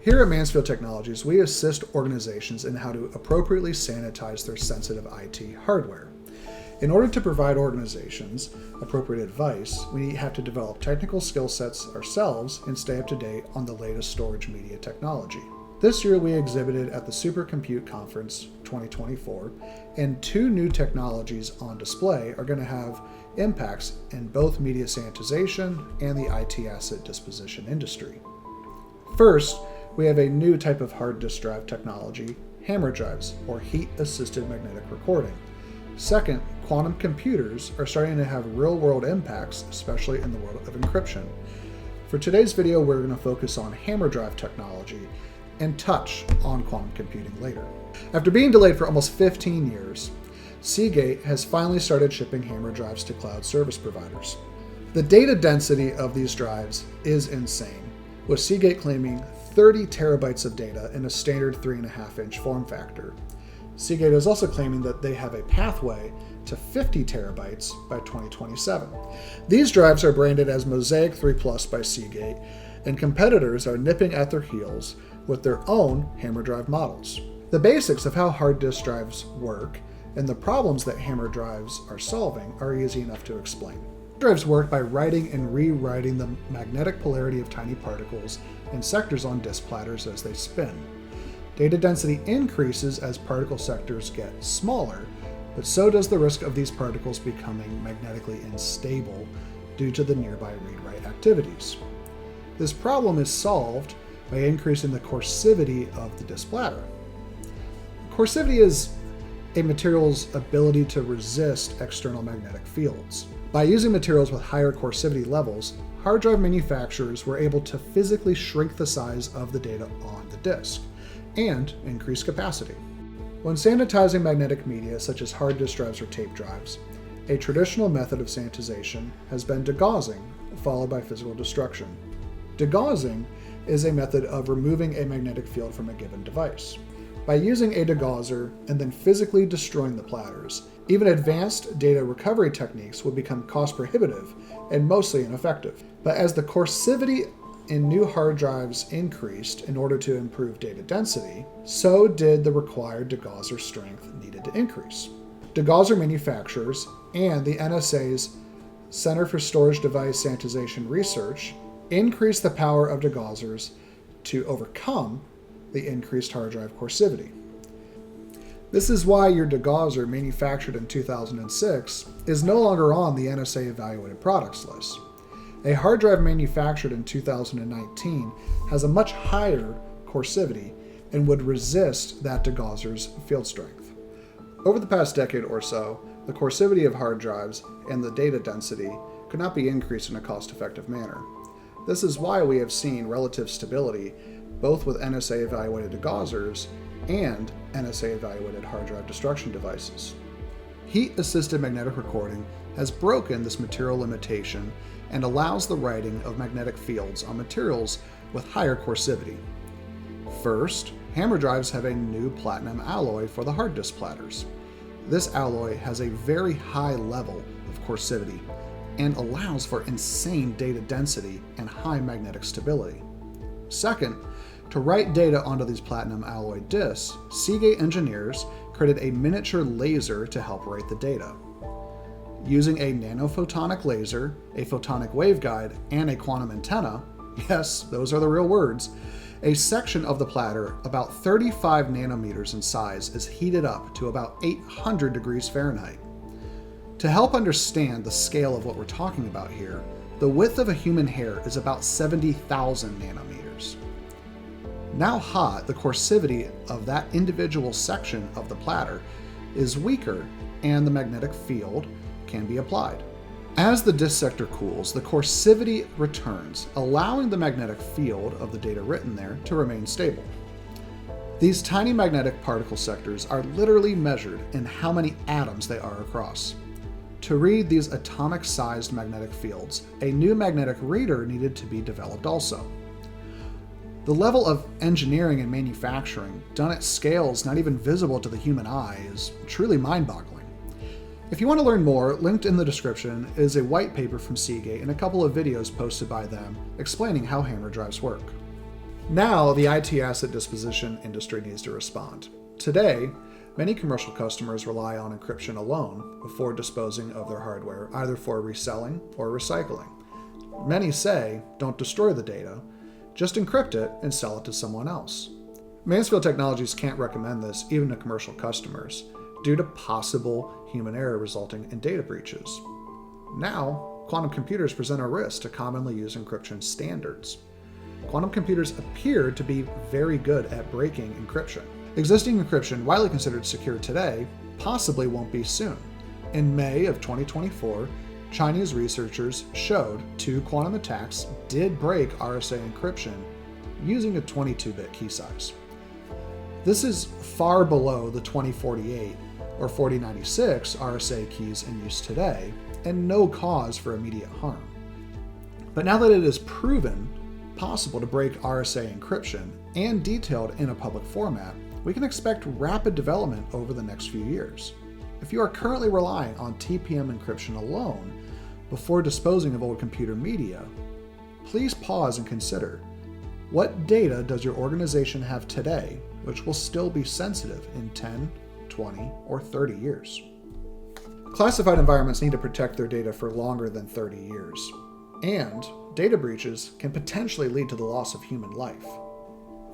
Here at Mansfield Technologies, we assist organizations in how to appropriately sanitize their sensitive IT hardware. In order to provide organizations appropriate advice, we have to develop technical skill sets ourselves and stay up to date on the latest storage media technology. This year we exhibited at the Supercompute Conference 2024, and 2 new technologies on display are going to have impacts in both media sanitization and the IT asset disposition industry. First, we have a new type of hard disk drive technology, HAMR drives, or heat-assisted magnetic recording. Second, quantum computers are starting to have real-world impacts, especially in the world of encryption. For today's video, we're going to focus on HAMR drive technology and touch on quantum computing later. After being delayed for almost 15 years, Seagate has finally started shipping HAMR drives to cloud service providers. The data density of these drives is insane, with Seagate claiming 30 terabytes of data in a standard 3.5-inch form factor. Seagate is also claiming that they have a pathway to 50 terabytes by 2027. These drives are branded as Mosaic 3 Plus by Seagate, and competitors are nipping at their heels with their own HAMR drive models. The basics of how hard disk drives work and the problems that HAMR drives are solving are easy enough to explain. Drives work by writing and rewriting the magnetic polarity of tiny particles and sectors on disk platters as they spin. Data density increases as particle sectors get smaller, but so does the risk of these particles becoming magnetically unstable due to the nearby read-write activities. This problem is solved by increasing the coercivity of the disk platter. Coercivity is a material's ability to resist external magnetic fields. By using materials with higher coercivity levels, hard drive manufacturers were able to physically shrink the size of the data on the disk and increase capacity. When sanitizing magnetic media such as hard disk drives or tape drives, a traditional method of sanitization has been degaussing, followed by physical destruction. Degaussing is a method of removing a magnetic field from a given device. By using a degausser and then physically destroying the platters, even advanced data recovery techniques would become cost prohibitive and mostly ineffective. But as the coercivity in new hard drives increased in order to improve data density, so did the required degausser strength needed to increase. Degausser manufacturers and the NSA's Center for Storage Device Sanitization Research increased the power of degaussers to overcome the increased hard drive coercivity. This is why your degausser manufactured in 2006 is no longer on the NSA evaluated products list. A hard drive manufactured in 2019 has a much higher coercivity and would resist that degausser's field strength. Over the past decade or so, the coercivity of hard drives and the data density could not be increased in a cost-effective manner. This is why we have seen relative stability both with NSA evaluated degaussers and NSA evaluated hard drive destruction devices. Heat-assisted magnetic recording has broken this material limitation and allows the writing of magnetic fields on materials with higher coercivity. First, HAMR drives have a new platinum alloy for the hard disk platters. This alloy has a very high level of coercivity and allows for insane data density and high magnetic stability. Second, to write data onto these platinum alloy disks, Seagate engineers created a miniature laser to help write the data. Using a nanophotonic laser, a photonic waveguide, and a quantum antenna, yes, those are the real words, a section of the platter about 35 nanometers in size is heated up to about 800 degrees Fahrenheit. To help understand the scale of what we're talking about here, the width of a human hair is about 70,000 nanometers. Now hot, the coercivity of that individual section of the platter is weaker and the magnetic field can be applied. As the disk sector cools, the coercivity returns, allowing the magnetic field of the data written there to remain stable. These tiny magnetic particle sectors are literally measured in how many atoms they are across. To read these atomic-sized magnetic fields, a new magnetic reader needed to be developed also. The level of engineering and manufacturing done at scales not even visible to the human eye is truly mind-boggling. If you want to learn more, linked in the description is a white paper from Seagate and a couple of videos posted by them explaining how HAMR drives work. Now, the IT asset disposition industry needs to respond. Today, many commercial customers rely on encryption alone before disposing of their hardware, either for reselling or recycling. Many say, don't destroy the data, just encrypt it and sell it to someone else. Mansfield Technologies can't recommend this even to commercial customers due to possible human error resulting in data breaches. Now, quantum computers present a risk to commonly used encryption standards. Quantum computers appear to be very good at breaking encryption. Existing encryption, widely considered secure today, possibly won't be soon. In May of 2024, Chinese researchers showed 2 quantum attacks did break RSA encryption using a 22-bit key size. This is far below the 2048 or 4096 RSA keys in use today, and no cause for immediate harm. But now that it is proven possible to break RSA encryption and detailed in a public format, we can expect rapid development over the next few years. If you are currently relying on TPM encryption alone before disposing of old computer media, please pause and consider, what data does your organization have today which will still be sensitive in 10, 20, or 30 years? Classified environments need to protect their data for longer than 30 years, and data breaches can potentially lead to the loss of human life.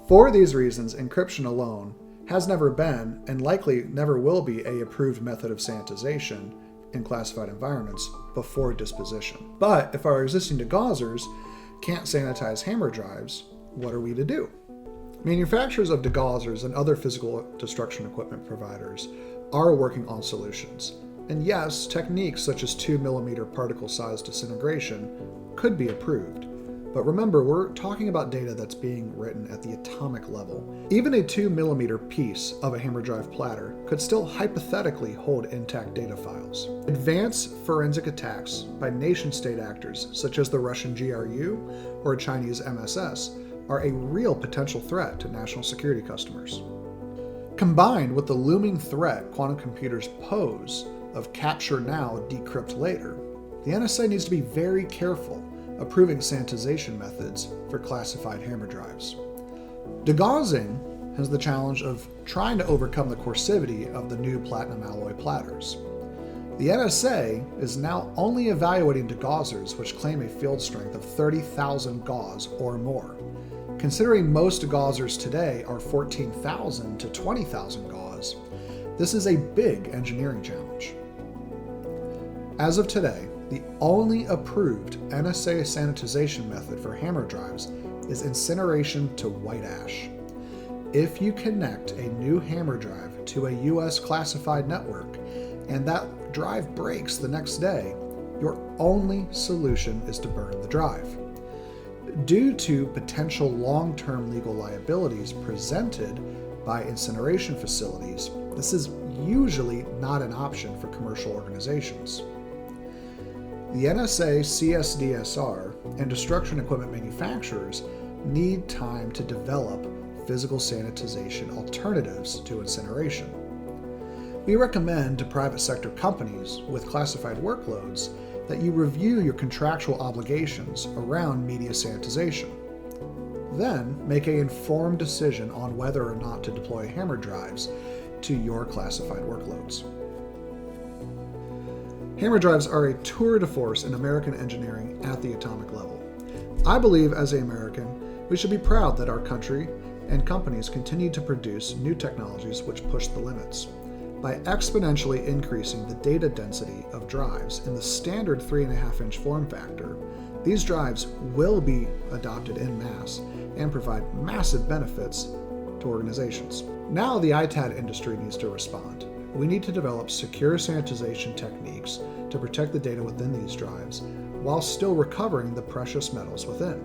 For these reasons, encryption alone has never been, and likely never will be, an approved method of sanitization in classified environments before disposition. But if our existing degaussers can't sanitize HAMR drives, what are we to do? Manufacturers of degaussers and other physical destruction equipment providers are working on solutions. And yes, techniques such as 2mm particle size disintegration could be approved. But remember, we're talking about data that's being written at the atomic level. Even a 2mm piece of a HAMR drive platter could still hypothetically hold intact data files. Advanced forensic attacks by nation-state actors such as the Russian GRU or Chinese MSS are a real potential threat to national security customers. Combined with the looming threat quantum computers pose of capture now, decrypt later, the NSA needs to be very careful approving sanitization methods for classified HAMR drives. Degaussing has the challenge of trying to overcome the coercivity of the new platinum alloy platters. The NSA is now only evaluating degaussers which claim a field strength of 30,000 gauss or more. Considering most degaussers today are 14,000 to 20,000 gauss, this is a big engineering challenge. As of today, the only approved NSA sanitization method for HAMR drives is incineration to white ash. If you connect a new HAMR drive to a US classified network and that drive breaks the next day, your only solution is to burn the drive. Due to potential long-term legal liabilities presented by incineration facilities, this is usually not an option for commercial organizations. The NSA, CSDSR, and destruction equipment manufacturers need time to develop physical sanitization alternatives to incineration. We recommend to private sector companies with classified workloads that you review your contractual obligations around media sanitization. Then make an informed decision on whether or not to deploy HAMR drives to your classified workloads. HAMR drives are a tour de force in American engineering at the atomic level. I believe as an American, we should be proud that our country and companies continue to produce new technologies which push the limits. By exponentially increasing the data density of drives in the standard 3.5-inch form factor, these drives will be adopted en masse and provide massive benefits to organizations. Now the ITAD industry needs to respond. We need to develop secure sanitization techniques to protect the data within these drives while still recovering the precious metals within.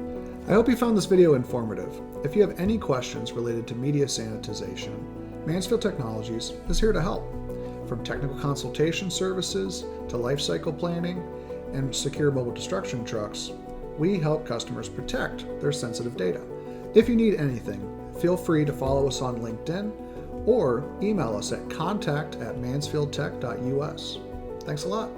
I hope you found this video informative. If you have any questions related to media sanitization, Mansfield Technologies is here to help. From technical consultation services to lifecycle planning and secure mobile destruction trucks, we help customers protect their sensitive data. If you need anything, feel free to follow us on LinkedIn or email us at contact@mansfieldtech.us. Thanks a lot.